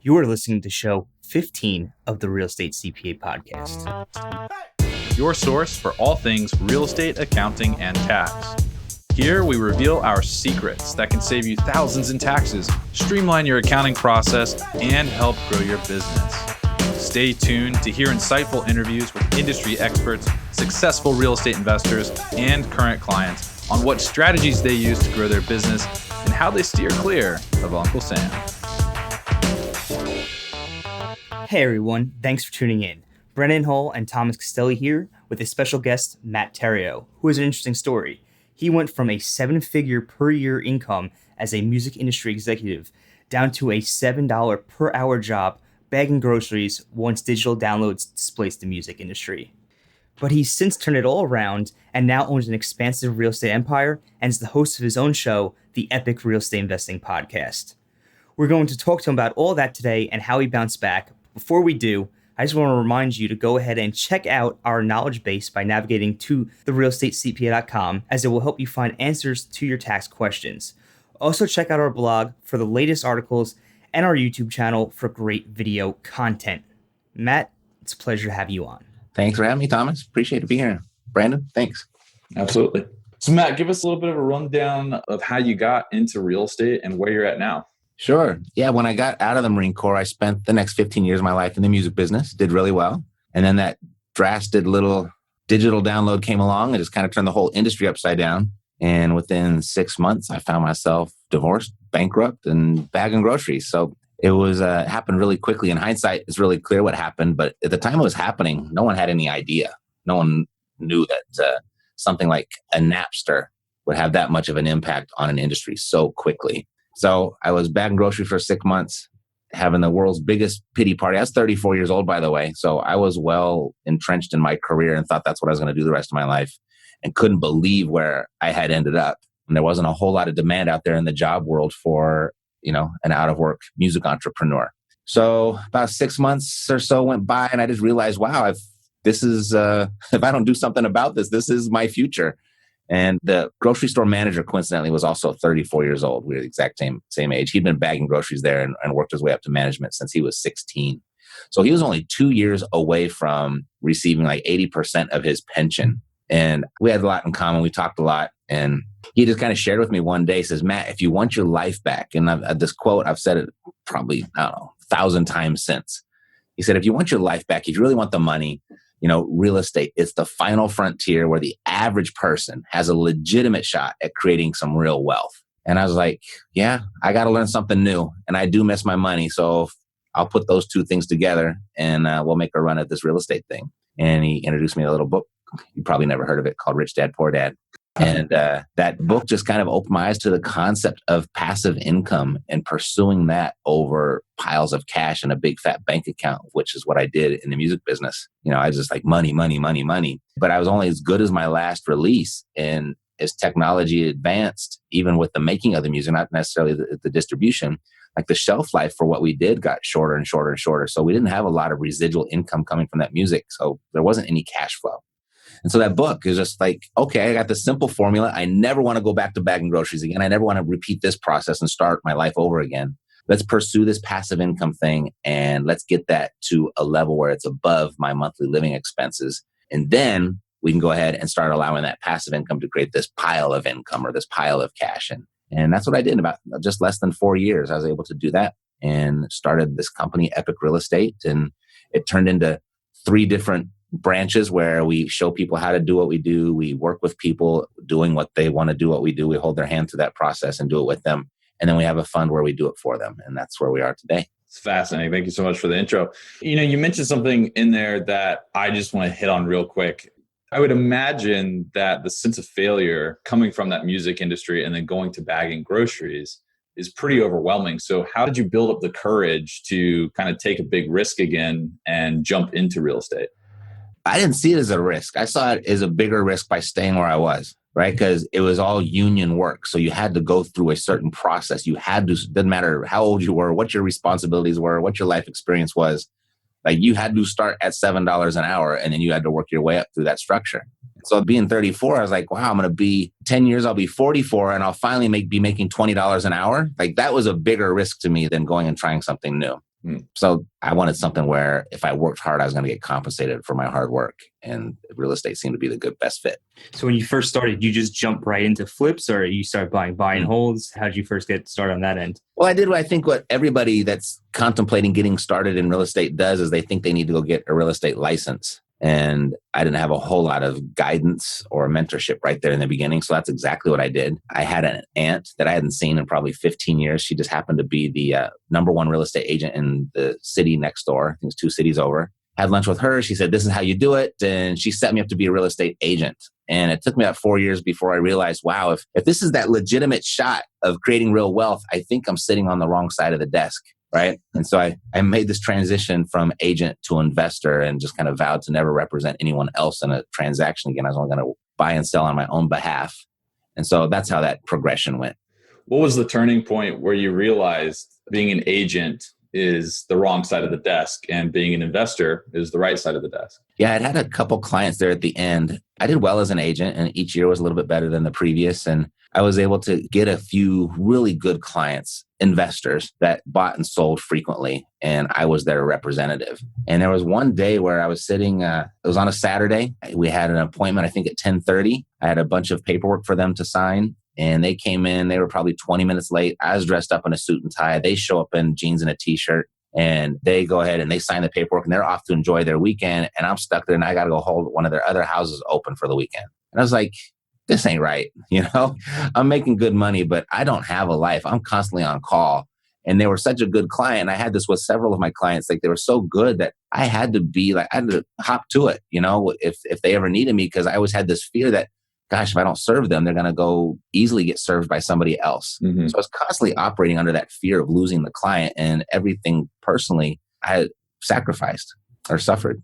You are listening to show 15 of the Real Estate CPA podcast. Your source for all things real estate, accounting, and tax. Here we reveal our secrets that can save you thousands in taxes, streamline your accounting process, and help grow your business. Stay tuned to hear insightful interviews with industry experts, successful real estate investors, and current clients on what strategies they use to grow their business and how they steer clear of Uncle Sam. Hey everyone, thanks for tuning in. Brennan Hull and Thomas Castelli here with a special guest, Matt Theriault, who has an interesting story. He went from a 7-figure per year income as a music industry executive down to a $7 per hour job bagging groceries once digital downloads displaced the music industry. But he's since turned it all around and now owns an expansive real estate empire and is the host of his own show, the Epic Real Estate Investing Podcast. We're going to talk to him about all that today and how he bounced back. Before we do, I just want to remind you to go ahead and check out our knowledge base by navigating to therealestatecpa.com, as it will help you find answers to your tax questions. Also check out our blog for the latest articles and our YouTube channel for great video content. Matt, it's a pleasure to have you on. Thanks for having me, Thomas. Appreciate it being here. Brandon, thanks. Absolutely. So Matt, give us a little bit of a rundown of how you got into real estate and where you're at now. Sure. Yeah, when I got out of the Marine Corps, I spent the next 15 years of my life in the music business, did really well. And then that drastic little digital download came along and just kind of turned the whole industry upside down. And within 6 months, I found myself divorced, bankrupt, and bagging groceries. So it was happened really quickly. In hindsight, it's really clear what happened. But at the time it was happening, no one had any idea. No one knew that something like a Napster would have that much of an impact on an industry so quickly. So I was bagging groceries for 6 months, having the world's biggest pity party. I was 34 years old, by the way. So I was well entrenched in my career and thought that's what I was going to do the rest of my life and couldn't believe where I had ended up. And there wasn't a whole lot of demand out there in the job world for, an out of work music entrepreneur. So about 6 months or so went by and I just realized, wow, if I don't do something about this, this is my future. And the grocery store manager, coincidentally, was also 34 years old. We were the exact same age. He'd been bagging groceries there and worked his way up to management since he was 16. So he was only 2 years away from receiving like 80% of his pension. And we had a lot in common. We talked a lot. And he just kind of shared with me one day, says, Matt, if you want your life back, and this quote, I've said it probably, 1,000 times since. He said, if you want your life back, if you really want the money, real estate, it's the final frontier where the average person has a legitimate shot at creating some real wealth. And I was like, yeah, I got to learn something new. And I do miss my money. So I'll put those two things together and we'll make a run at this real estate thing. And he introduced me to a little book. You probably never heard of it, called Rich Dad, Poor Dad. And that book just kind of opened my eyes to the concept of passive income and pursuing that over piles of cash in a big fat bank account, which is what I did in the music business. I was just like money. But I was only as good as my last release. And as technology advanced, even with the making of the music, not necessarily the distribution, like the shelf life for what we did got shorter and shorter and shorter. So we didn't have a lot of residual income coming from that music. So there wasn't any cash flow. And so that book is just like, okay, I got this simple formula. I never want to go back to bagging groceries again. I never want to repeat this process and start my life over again. Let's pursue this passive income thing and let's get that to a level where it's above my monthly living expenses. And then we can go ahead and start allowing that passive income to create this pile of income or this pile of cash. And that's what I did in about just less than 4 years. I was able to do that and started this company, Epic Real Estate. And it turned into 3 different branches where we show people how to do what we do. We work with people doing what they want to do, what we do. We hold their hand through that process and do it with them. And then we have a fund where we do it for them. And that's where we are today. It's fascinating. Thank you so much for the intro. You mentioned something in there that I just want to hit on real quick. I would imagine that the sense of failure coming from that music industry and then going to bagging groceries is pretty overwhelming. So how did you build up the courage to kind of take a big risk again and jump into real estate? I didn't see it as a risk. I saw it as a bigger risk by staying where I was, right? Because it was all union work. So you had to go through a certain process. You had to, didn't matter how old you were, what your responsibilities were, what your life experience was. Like you had to start at $7 an hour and then you had to work your way up through that structure. So being 34, I was like, wow, I'm going to be 10 years, I'll be 44 and I'll finally be making $20 an hour. Like that was a bigger risk to me than going and trying something new. So I wanted something where if I worked hard, I was going to get compensated for my hard work. And real estate seemed to be the best fit. So when you first started, you just jump right into flips, or you start buying buy and holds? How did you first get started on that end? Well, I did what I think what everybody that's contemplating getting started in real estate does is they think they need to go get a real estate license. And I didn't have a whole lot of guidance or mentorship right there in the beginning. So that's exactly what I did. I had an aunt that I hadn't seen in probably 15 years. She just happened to be the number one real estate agent in the city next door. I think it's 2 cities over. Had lunch with her. She said, this is how you do it. And she set me up to be a real estate agent. And it took me about 4 years before I realized, wow, if this is that legitimate shot of creating real wealth, I think I'm sitting on the wrong side of the desk. Right. And so I made this transition from agent to investor and just kind of vowed to never represent anyone else in a transaction again. I was only going to buy and sell on my own behalf. And so that's how that progression went. What was the turning point where you realized being an agent is the wrong side of the desk and being an investor is the right side of the desk? Yeah, I'd had a couple clients there at the end. I did well as an agent, and each year was a little bit better than the previous. And I was able to get a few really good clients, investors that bought and sold frequently. And I was their representative. And there was one day where I was sitting, it was on a Saturday. We had an appointment, I think at 10:30. I had a bunch of paperwork for them to sign. And they came in, they were probably 20 minutes late. I was dressed up in a suit and tie. They show up in jeans and a t-shirt. And they go ahead and they sign the paperwork and they're off to enjoy their weekend. And I'm stuck there and I got to go hold one of their other houses open for the weekend. And I was like, this ain't right. I'm making good money, but I don't have a life. I'm constantly on call. And they were such a good client. I had this with several of my clients. Like they were so good that I had to hop to it, if they ever needed me, because I always had this fear that, gosh, if I don't serve them, they're going to go easily get served by somebody else. Mm-hmm. So I was constantly operating under that fear of losing the client, and everything personally I had sacrificed or suffered.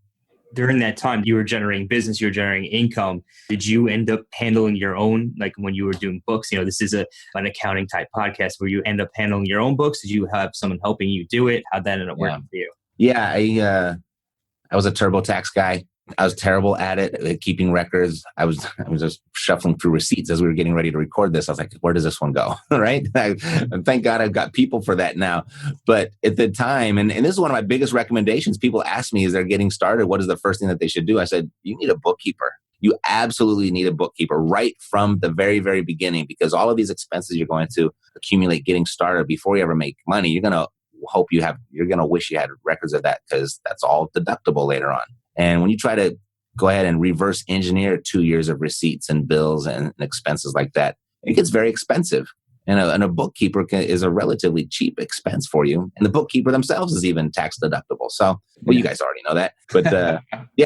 During that time, you were generating business, you were generating income. Did you end up handling your own, like when you were doing books? This is an accounting type podcast where you end up handling your own books. Did you have someone helping you do it? How'd that end up working for you? Yeah, I was a TurboTax guy. I was terrible at it, at keeping records. I was just shuffling through receipts as we were getting ready to record this. I was like, where does this one go? Right? Thank God I've got people for that now. But at the time, and this is one of my biggest recommendations, people ask me as they're getting started, what is the first thing that they should do? I said, you need a bookkeeper. You absolutely need a bookkeeper right from the very, very beginning, because all of these expenses you're going to accumulate getting started before you ever make money, you're going to wish you had records of that, because that's all deductible later on. And when you try to go ahead and reverse engineer 2 years of receipts and bills and expenses like that, it gets very expensive. And a bookkeeper is a relatively cheap expense for you. And the bookkeeper themselves is even tax deductible. So, well, you guys already know that. But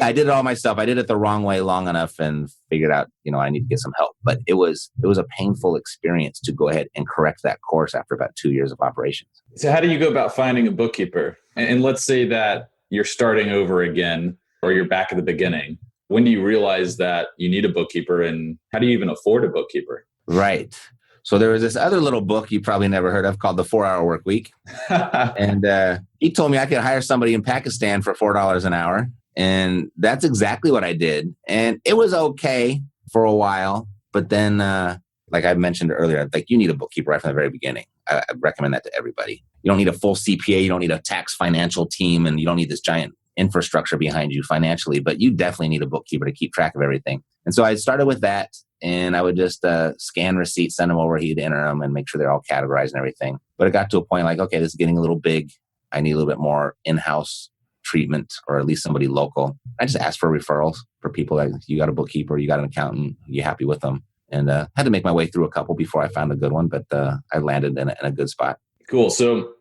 I did it all myself. I did it the wrong way long enough and figured out, I need to get some help. But it was a painful experience to go ahead and correct that course after about 2 years of operations. So how do you go about finding a bookkeeper? And let's say that you're starting over again, or you're back at the beginning. When do you realize that you need a bookkeeper, and how do you even afford a bookkeeper? Right. So there was this other little book you probably never heard of called The 4-Hour Workweek. And he told me I could hire somebody in Pakistan for $4 an hour. And that's exactly what I did. And it was okay for a while. But then, like I mentioned earlier, you need a bookkeeper right from the very beginning. I recommend that to everybody. You don't need a full CPA. You don't need a tax financial team. And you don't need this giant infrastructure behind you financially, but you definitely need a bookkeeper to keep track of everything. And so I started with that, and I would just scan receipts, send them over, he'd enter them and make sure they're all categorized and everything. But it got to a point okay, this is getting a little big. I need a little bit more in-house treatment, or at least somebody local. I just asked for referrals for people like, you got a bookkeeper, you got an accountant, you happy with them? And had to make my way through a couple before I found a good one, but I landed in a good spot. Cool. So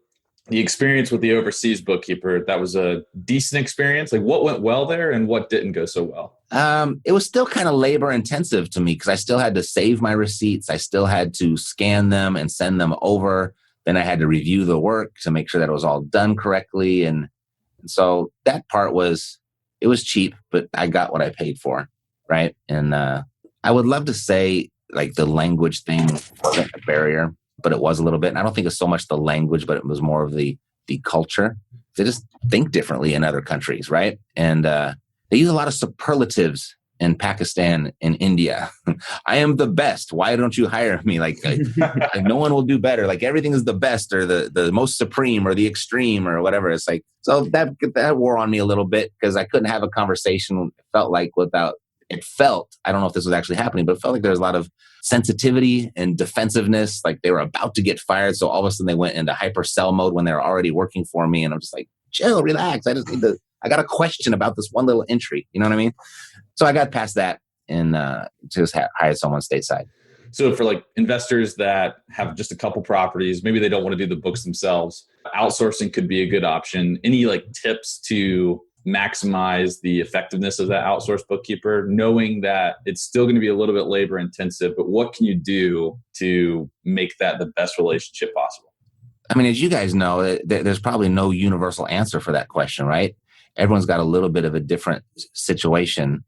the experience with the overseas bookkeeper, that was a decent experience. What went well there and what didn't go so well? It was still kind of labor intensive to me, because I still had to save my receipts. I still had to scan them and send them over. Then I had to review the work to make sure that it was all done correctly. And so that part it was cheap, but I got what I paid for. Right. And I would love to say the language thing wasn't a barrier, but it was a little bit. And I don't think it's so much the language, but it was more of the culture. They just think differently in other countries, right? And they use a lot of superlatives in Pakistan and India. I am the best. Why don't you hire me? Like no one will do better. Like everything is the best or the most supreme or the extreme or whatever. It's like, so that wore on me a little bit because I couldn't have a conversation. It felt like I don't know if this was actually happening, but it felt like there was a lot of sensitivity and defensiveness. Like they were about to get fired. So all of a sudden they went into hyper sell mode when they were already working for me. And I'm just like, chill, relax. I got a question about this one little entry. You know what I mean? So I got past that and just hired someone stateside. So for like investors that have just a couple properties, maybe they don't want to do the books themselves, outsourcing could be a good option. Any like tips to maximize the effectiveness of that outsourced bookkeeper, knowing that it's still going to be a little bit labor intensive, but what can you do to make that the best relationship possible? I mean, as you guys know, there's probably no universal answer for that question, right? Everyone's got a little bit of a different situation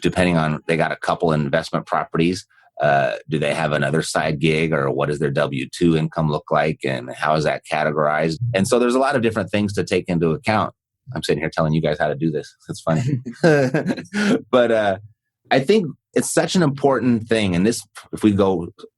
depending on, they got a couple investment properties. Do they have another side gig or what does their W-2 income look like and how is that categorized? And so there's a lot of different things to take into account. I'm sitting here telling you guys how to do this. It's funny. But I think it's such an important thing. And this, if we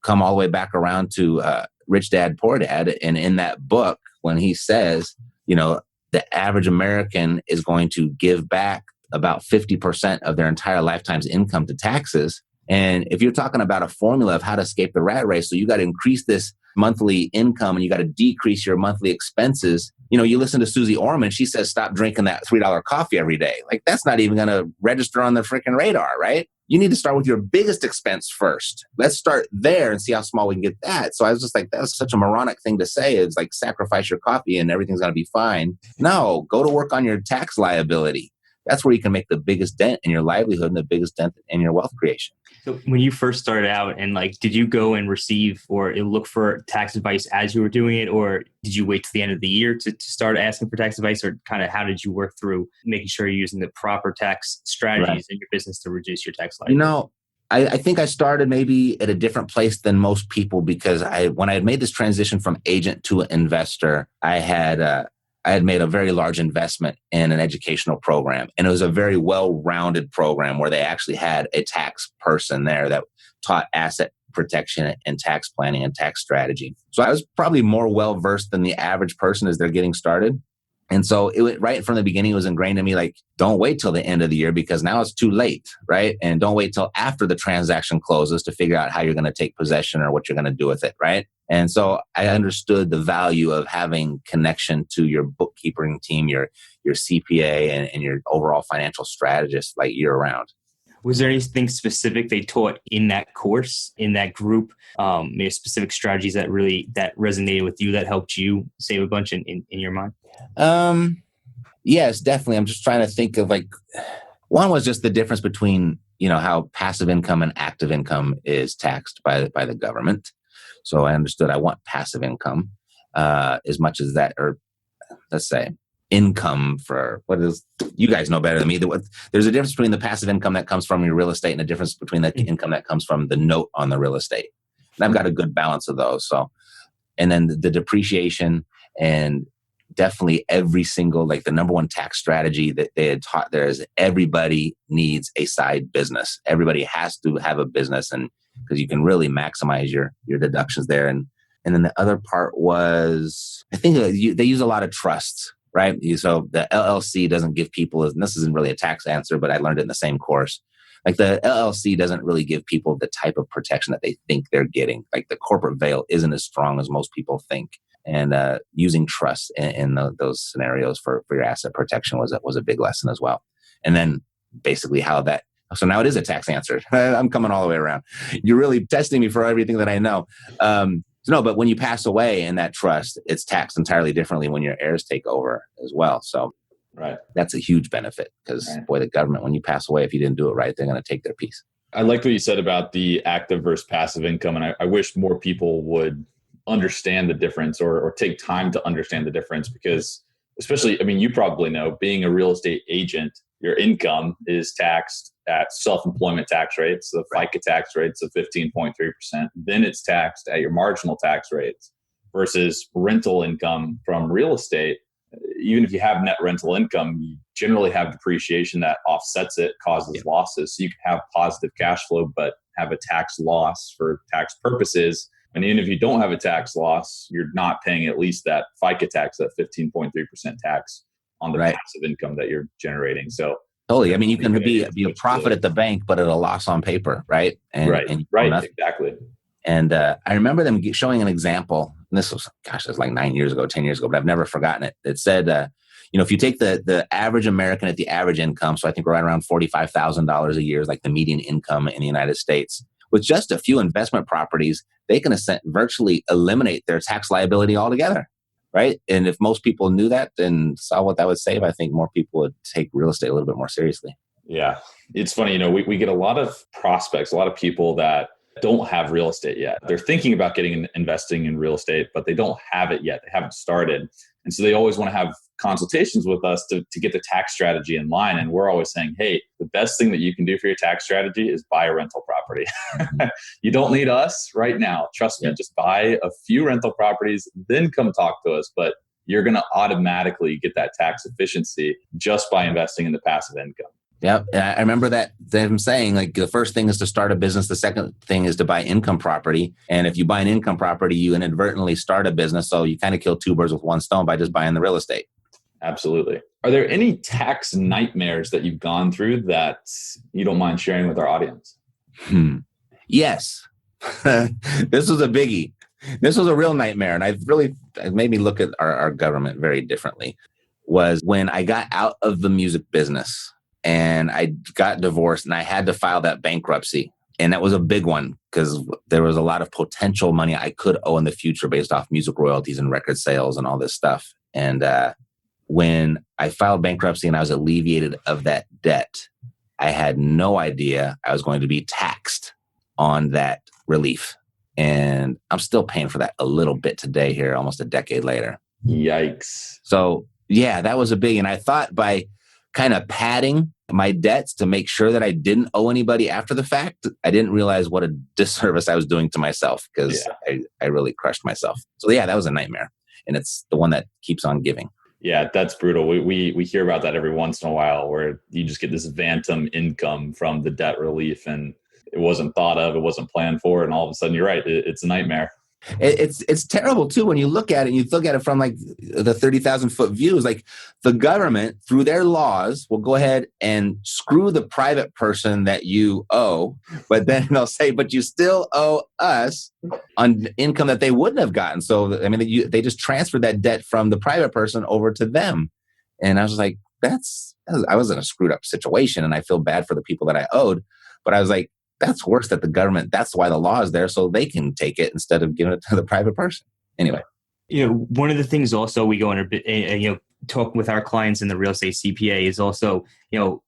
come all the way back around to Rich Dad, Poor Dad, and in that book, when he says, the average American is going to give back about 50% of their entire lifetime's income to taxes. And if you're talking about a formula of how to escape the rat race, so you got to increase this monthly income and you got to decrease your monthly expenses. You listen to Susie Orman, she says, stop drinking that $3 coffee every day. Like that's not even going to register on the freaking radar, right? You need to start with your biggest expense first. Let's start there and see how small we can get that. So I was just like, that was such a moronic thing to say. It's like sacrifice your coffee and everything's going to be fine. No, go to work on your tax liability. That's where you can make the biggest dent in your livelihood and the biggest dent in your wealth creation. So when you first started out and did you go and receive or look for tax advice as you were doing it? Or did you wait till the end of the year to start asking for tax advice, or kind of how did you work through making sure you're using the proper tax strategies in your business to reduce your tax liability? I think I started maybe at a different place than most people because when I had made this transition from agent to investor, I had made a very large investment in an educational program. And it was a very well-rounded program where they actually had a tax person there that taught asset protection and tax planning and tax strategy. So I was probably more well-versed than the average person as they're getting started. And so right from the beginning, it was ingrained in me, like, don't wait till the end of the year because now it's too late, right? And don't wait till after the transaction closes to figure out how you're going to take possession or what you're going to do with it, right? And so I understood the value of having connection to your bookkeeping team, your CPA, and your overall financial strategist like year round. Was there anything specific they taught in that course, in that group, maybe specific strategies that resonated with you, that helped you save a bunch in your mind? Yes, definitely. I'm just trying to think of one was just the difference between, how passive income and active income is taxed by the government. So I understood I want passive income as much as that, or let's say income for what is, you guys know better than me. There's a difference between the passive income that comes from your real estate and a difference between the income that comes from the note on the real estate. And I've got a good balance of those. So, and then the depreciation and definitely every single, the number one tax strategy that they had taught there is everybody needs a side business. Everybody has to have a business, and because you can really maximize your deductions there. And then the other part was, I think they use a lot of trusts, right? So the LLC doesn't give people, and this isn't really a tax answer, but I learned it in the same course. The LLC doesn't really give people the type of protection that they think they're getting. The corporate veil isn't as strong as most people think. And using trust in those scenarios for your asset protection was a big lesson as well. And then basically so now it is a tax answer. I'm coming all the way around. You're really testing me for everything that I know. No, but when you pass away in that trust, it's taxed entirely differently when your heirs take over as well. So right, that's a huge benefit because, boy, the government, when you pass away, if you didn't do it right, they're going to take their piece. I liked what you said about the active versus passive income. And I wish more people would understand the difference or take time to understand the difference because especially, you probably know, being a real estate agent, your income is taxed at self-employment tax rates, the FICA tax rates of 15.3%. Then it's taxed at your marginal tax rates versus rental income from real estate. even if you have net rental income, you generally have depreciation that offsets it, causes losses. So you can have positive cash flow, but have a tax loss for tax purposes. And even if you don't have a tax loss, you're not paying at least that FICA tax, that 15.3% tax on the passive income that you're generating. So totally. I mean, you can be a profit at the bank, but at a loss on paper, right? And exactly. And I remember them showing an example. And this was, it was like 9 years ago, 10 years ago, but I've never forgotten it. It said, if you take the average American at the average income, so I think we're right around $45,000 a year is like the median income in the United States. With just a few investment properties, they can virtually eliminate their tax liability altogether, right? And if most people knew that and saw what that would save, I think more people would take real estate a little bit more seriously. Yeah. It's funny, we get a lot of prospects, a lot of people that don't have real estate yet. They're thinking about investing in real estate, but they don't have it yet. They haven't started. And so they always want to have consultations with us to get the tax strategy in line. And we're always saying, hey, the best thing that you can do for your tax strategy is buy a rental property. You don't need us right now. Trust me, just buy a few rental properties, then come talk to us. But you're going to automatically get that tax efficiency just by investing in the passive income. Yep. And I remember them saying, like, the first thing is to start a business. The second thing is to buy income property. And if you buy an income property, you inadvertently start a business. So you kind of kill two birds with one stone by just buying the real estate. Absolutely. Are there any tax nightmares that you've gone through that you don't mind sharing with our audience? Yes. This was a biggie. This was a real nightmare. And it made me look at our government very differently. Was when I got out of the music business. And I got divorced and I had to file that bankruptcy. And that was a big one because there was a lot of potential money I could owe in the future based off music royalties and record sales and all this stuff. And when I filed bankruptcy and I was alleviated of that debt, I had no idea I was going to be taxed on that relief. And I'm still paying for that a little bit today here, almost a decade later. Yikes. So yeah, that was a big, and I thought by kind of padding my debts to make sure that I didn't owe anybody after the fact, I didn't realize what a disservice I was doing to myself because I really crushed myself. So yeah, that was a nightmare. And it's the one that keeps on giving. Yeah, that's brutal. We hear about that every once in a while where you just get this phantom income from the debt relief and it wasn't thought of, it wasn't planned for. And all of a sudden, you're right, it's a nightmare. It's terrible too when you look at it and you look at it from like the 30,000 foot view. Is like the government through their laws will go ahead and screw the private person that you owe, but then they'll say, but you still owe us on income that they wouldn't have gotten. So I mean, they just transferred that debt from the private person over to them, and I was like, I was in a screwed up situation, and I feel bad for the people that I owed, but I was like, that's worse that the government, that's why the law is there, so they can take it instead of giving it to the private person. Anyway. One of the things also we go into, talk with our clients in the Real Estate CPA is also,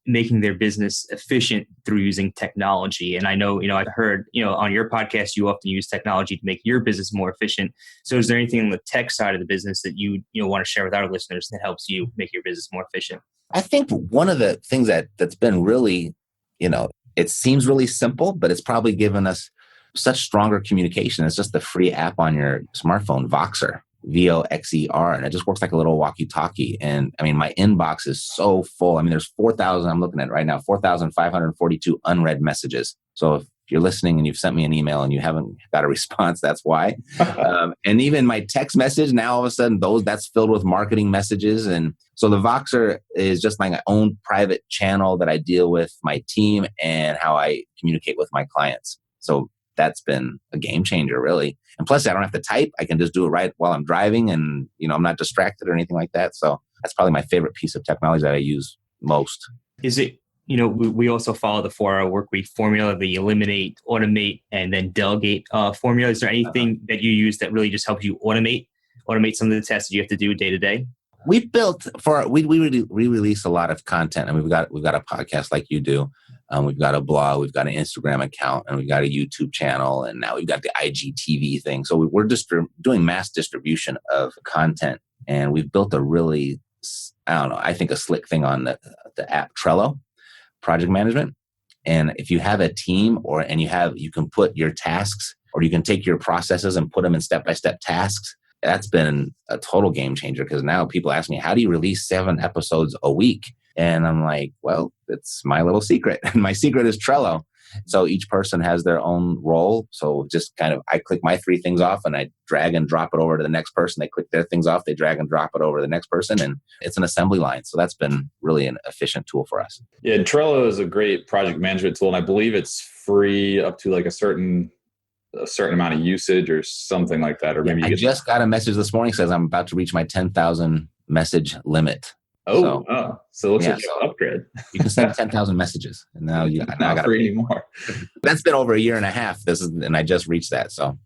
making their business efficient through using technology. And I know, I've heard, on your podcast, you often use technology to make your business more efficient. So is there anything on the tech side of the business that you want to share with our listeners that helps you make your business more efficient? I think one of the things that's been really, it seems really simple, but it's probably given us such stronger communication. It's just the free app on your smartphone, Voxer, Voxer, and it just works like a little walkie-talkie. And I mean, my inbox is so full. I mean, there's 4,000, I'm looking at it right now, 4,542 unread messages. So if you're listening and you've sent me an email and you haven't got a response, that's why. And even my text message, now all of a sudden, that's filled with marketing messages. And so the Voxer is just like my own private channel that I deal with my team and how I communicate with my clients. So that's been a game changer, really. And plus, I don't have to type. I can just do it right while I'm driving and, I'm not distracted or anything like that. So that's probably my favorite piece of technology that I use most. Is it, we also follow the 4-hour workweek formula, the eliminate, automate, and then delegate formula. Is there anything that you use that really just helps you automate some of the tasks that you have to do day to day? We built we release a lot of content, and we've got a podcast like you do. We've got a blog, we've got an Instagram account, and we've got a YouTube channel, and now we've got the IGTV thing. So we're just doing mass distribution of content, and we've built a really, I think a slick thing on the app Trello, project management. And if you have a team you can put your tasks, or you can take your processes and put them in step-by-step tasks. that's been a total game changer because now people ask me, how do you release 7 episodes a week? And I'm like, well, it's my little secret. And my secret is Trello. So each person has their own role. So just kind of, I click my 3 things off and I drag and drop it over to the next person. They click their things off, they drag and drop it over to the next person. And it's an assembly line. So that's been really an efficient tool for us. Yeah, Trello is a great project management tool. And I believe it's free up to like a certain amount of usage or something like that. Or maybe I just got a message this morning says I'm about to reach my 10,000 message limit. So it looks like you have an upgrade. You can send 10,000 messages, and now I got free anymore. That's been over a year and a half. And I just reached that. So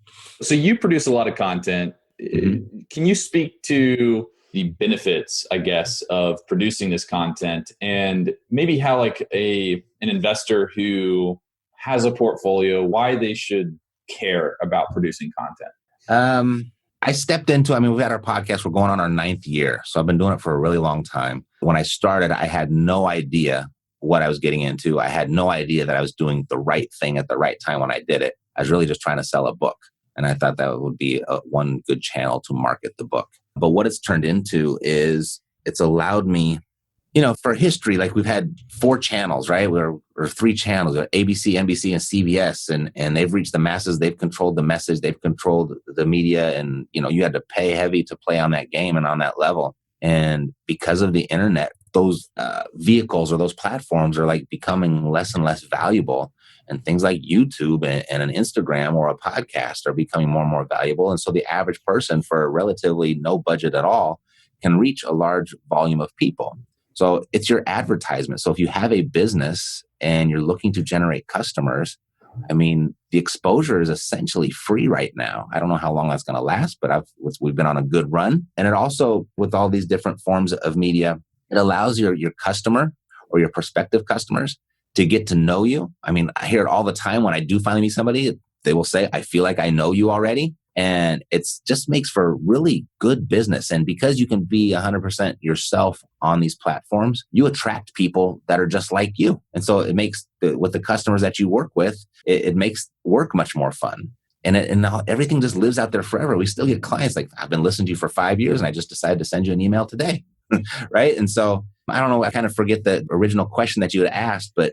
you produce a lot of content. Mm-hmm. Can you speak to the benefits, I guess, of producing this content, and maybe how like an investor who has a portfolio, why they should care about producing content? I stepped into, we've had our podcast, we're going on our 9th year. So I've been doing it for a really long time. When I started, I had no idea what I was getting into. I had no idea that I was doing the right thing at the right time when I did it. I was really just trying to sell a book. And I thought that would be one good channel to market the book. But what it's turned into is it's allowed me, for history, like we've had 4 channels, right? Or 3 channels, ABC, NBC, and CBS, and they've reached the masses. They've controlled the message. They've controlled the media. And, you had to pay heavy to play on that game and on that level. And because of the internet, those vehicles or those platforms are like becoming less and less valuable. And things like YouTube and an Instagram or a podcast are becoming more and more valuable. And so the average person, for relatively no budget at all, can reach a large volume of people. So it's your advertisement. So if you have a business and you're looking to generate customers, the exposure is essentially free right now. I don't know how long that's going to last, but we've been on a good run. And it also, with all these different forms of media, it allows your customer or your prospective customers to get to know you. I hear it all the time when I do finally meet somebody, they will say, I feel like I know you already. And it just makes for really good business. And because you can be 100% yourself on these platforms, you attract people that are just like you. And so it makes, with the customers that you work with, it makes work much more fun. And everything just lives out there forever. We still get clients like, I've been listening to you for 5 years and I just decided to send you an email today. Right? And so I don't know, I kind of forget the original question that you had asked, but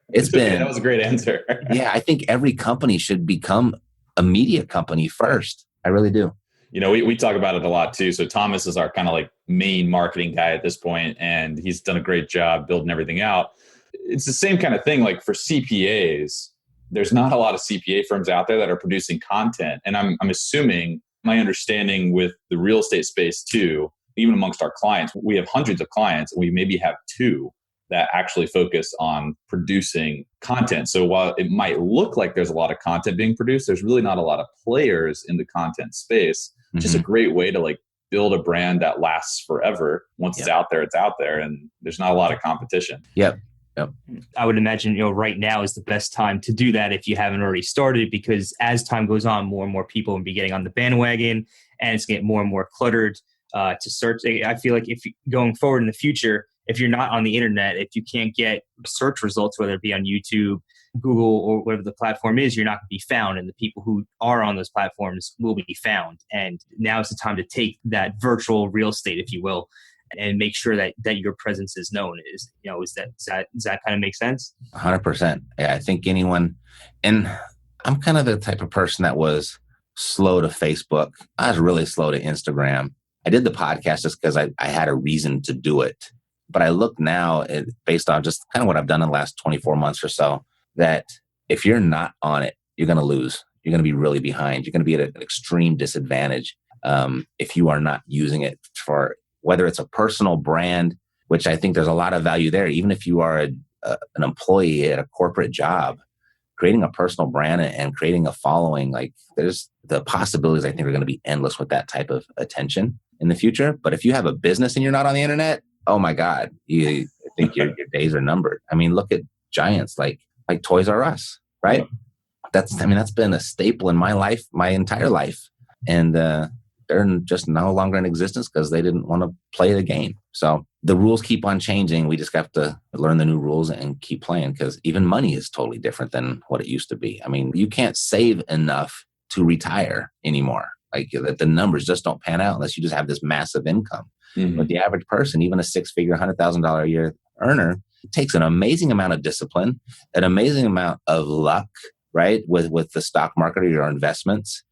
it's been... That was a great answer. Yeah, I think every company should become a media company first. I really do. We talk about it a lot too. So Thomas is our kind of like main marketing guy at this point, and he's done a great job building everything out. It's the same kind of thing. Like for CPAs, there's not a lot of CPA firms out there that are producing content. And I'm assuming, my understanding with the real estate space too, even amongst our clients, we have hundreds of clients and we maybe have 2 that actually focus on producing content. So while it might look like there's a lot of content being produced, there's really not a lot of players in the content space. It's just a great way to like build a brand that lasts forever. Once it's out there, and there's not a lot of competition. Yep. I would imagine, right now is the best time to do that if you haven't already started, because as time goes on, more and more people will be getting on the bandwagon and it's getting more and more cluttered to search. I feel like if going forward in the future, if you're not on the internet, if you can't get search results, whether it be on YouTube, Google, or whatever the platform is, you're not going to be found. And the people who are on those platforms will be found. And now is the time to take that virtual real estate, if you will, and make sure that your presence is known. Does that kind of make sense? 100%. Yeah, I think anyone, and I'm kind of the type of person that was slow to Facebook. I was really slow to Instagram. I did the podcast just because I had a reason to do it. But I look now, based on just kind of what I've done in the last 24 months or so, that if you're not on it, you're going to lose. You're going to be really behind. You're going to be at an extreme disadvantage if you are not using it for, whether it's a personal brand, which I think there's a lot of value there. Even if you are an employee at a corporate job, creating a personal brand and creating a following, like there's the possibilities, I think, are going to be endless with that type of attention in the future. But if you have a business and you're not on the internet, oh my God, I think your days are numbered. Look at giants like Toys R Us, right? That's been a staple in my life, my entire life. And they're just no longer in existence because they didn't want to play the game. So the rules keep on changing. We just have to learn the new rules and keep playing, because even money is totally different than what it used to be. You can't save enough to retire anymore. Like the numbers just don't pan out unless you just have this massive income. Mhm. But the average person, even a six-figure, $100,000 a year earner, takes an amazing amount of discipline, an amazing amount of luck, right, with the stock market or your investments,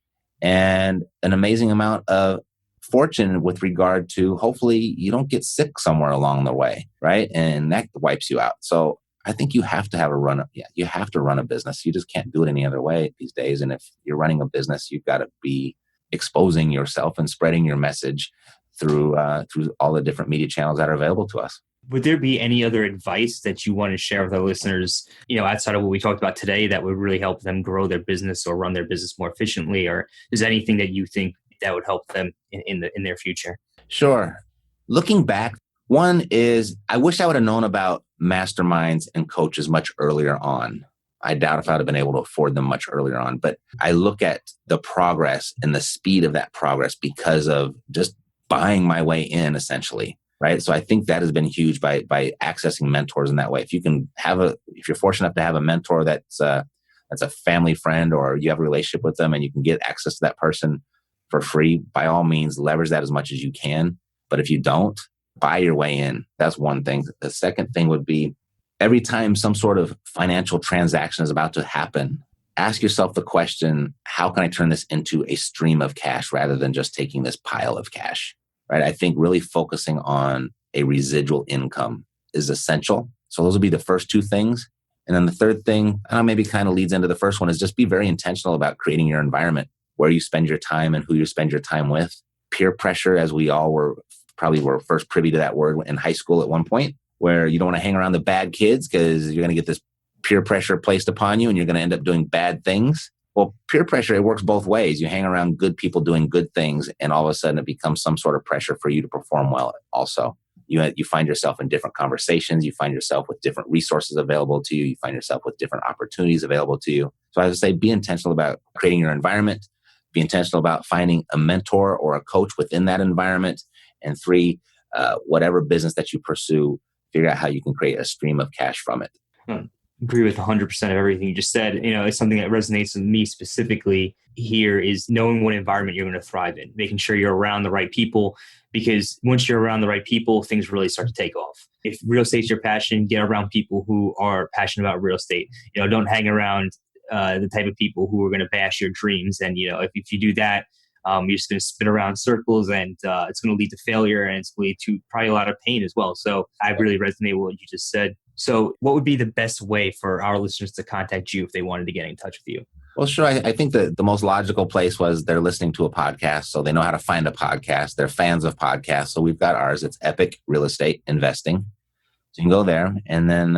and an amazing amount of fortune with regard to hopefully you don't get sick somewhere along the way, right? And that wipes you out. So I think you have to have you have to run a business. You just can't do it any other way these days. And if you're running a business, you've got to be exposing yourself and spreading your message through all the different media channels that are available to us. Would there be any other advice that you want to share with our listeners, outside of what we talked about today, that would really help them grow their business or run their business more efficiently? Or is there anything that you think that would help them in their future? Sure. Looking back, one is I wish I would have known about masterminds and coaches much earlier on. I doubt if I would have been able to afford them much earlier on, but I look at the progress and the speed of that progress because of just buying my way in, essentially. Right. So I think that has been huge by accessing mentors in that way. If you're fortunate enough to have a mentor that's a family friend, or you have a relationship with them and you can get access to that person for free, by all means, leverage that as much as you can. But if you don't, buy your way in. That's one thing. The second thing would be, every time some sort of financial transaction is about to happen, ask yourself the question, how can I turn this into a stream of cash rather than just taking this pile of cash? Right? I think really focusing on a residual income is essential. So those will be the first two things. And then the third thing, maybe kind of leads into the first one, is just be very intentional about creating your environment, where you spend your time and who you spend your time with. Peer pressure, as we all were first privy to that word in high school at one point, where you don't want to hang around the bad kids because you're going to get this peer pressure placed upon you and you're going to end up doing bad things. Well, peer pressure, it works both ways. You hang around good people doing good things, and all of a sudden it becomes some sort of pressure for you to perform well also. You find yourself in different conversations. You find yourself with different resources available to you. You find yourself with different opportunities available to you. So I would say be intentional about creating your environment. Be intentional about finding a mentor or a coach within that environment. And three, whatever business that you pursue, figure out how you can create a stream of cash from it. Agree with 100% of everything you just said. It's something that resonates with me specifically here is knowing what environment you're going to thrive in, making sure you're around the right people, because once you're around the right people, things really start to take off. If real estate's your passion, get around people who are passionate about real estate. Don't hang around the type of people who are going to bash your dreams. And, if you do that, you're just going to spin around circles, and it's going to lead to failure, and it's going to lead to probably a lot of pain as well. So I really resonate with what you just said. So what would be the best way for our listeners to contact you if they wanted to get in touch with you? Well, sure. I think the most logical place was they're listening to a podcast, so they know how to find a podcast. They're fans of podcasts. So we've got ours. It's Epic Real Estate Investing. So you can go there. And then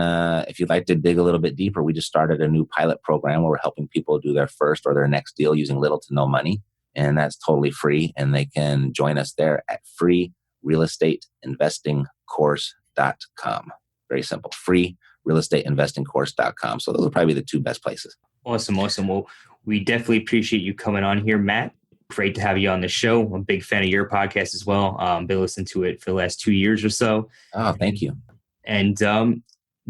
if you'd like to dig a little bit deeper, we just started a new pilot program where we're helping people do their first or their next deal using little to no money. And that's totally free. And they can join us there at freerealestateinvestingcourse.com. Very simple. freerealestateinvestingcourse.com. So those are probably the two best places. Awesome. Well, we definitely appreciate you coming on here, Matt. Great to have you on the show. I'm a big fan of your podcast as well. Been listening to it for the last 2 years or so. Oh, thank you. And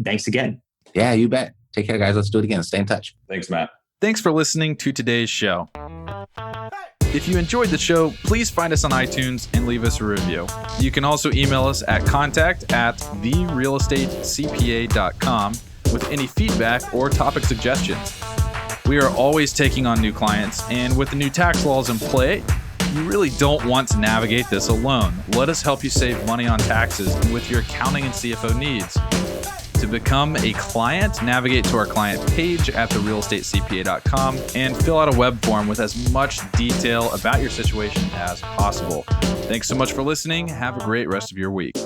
thanks again. Yeah, you bet. Take care, guys. Let's do it again. Stay in touch. Thanks, Matt. Thanks for listening to today's show. If you enjoyed the show, please find us on iTunes and leave us a review. You can also email us at contact@therealestatecpa.com with any feedback or topic suggestions. We are always taking on new clients, and with the new tax laws in play, you really don't want to navigate this alone. Let us help you save money on taxes and with your accounting and CFO needs. To become a client, navigate to our client page at therealestatecpa.com and fill out a web form with as much detail about your situation as possible. Thanks so much for listening. Have a great rest of your week.